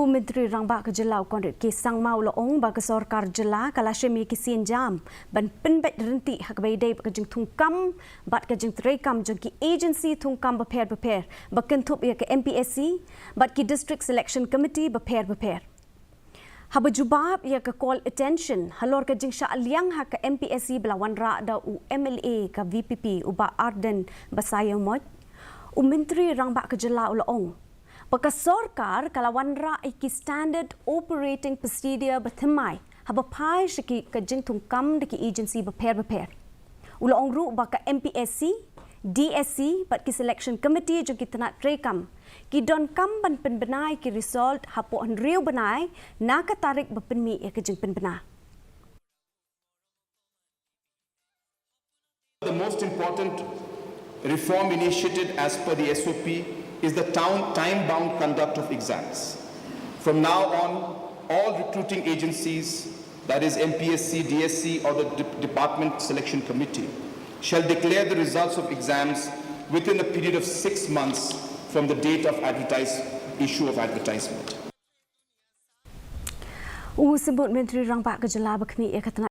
Myntri Rangbah ke Jelau konrit ki sang mau loong ba ke Sorkar Jela kala Shim ki Sienjam ban Pynbeit Ryntih hak baidai ba ke Jingthung kam bat ke Jingthung kam jong ki agency thung kam ba kentup ya ke MPSC bat ki district selection committee ba haba jubab ya ke call attention halor ke jingsha aliang hak ke MPSC belawan ra da u MLA ka VPP uba Arden basaya mot Myntri Rangbah ke Jelau loong Baka Sorkar kalawan ra iki standard operating procedure bathmai haba pai shiki ka Jingthung kam de ki agency beper. Ulong ru baka MPSC, DSC bat ki selection committee jo ki tanat trekam ki don kam ban penbenai ki result hapo an riu benai na ka tarik bepenmi ya ke jing penbena. The most important reform initiated as per the SOP is the time-bound conduct of exams. From now on, all recruiting agencies, that is MPSC, DSC or the Department Selection Committee, shall declare the results of exams within a period of 6 months from the date of issue of advertisement. Sebut Myntri Rangbah ke Jelau bakmi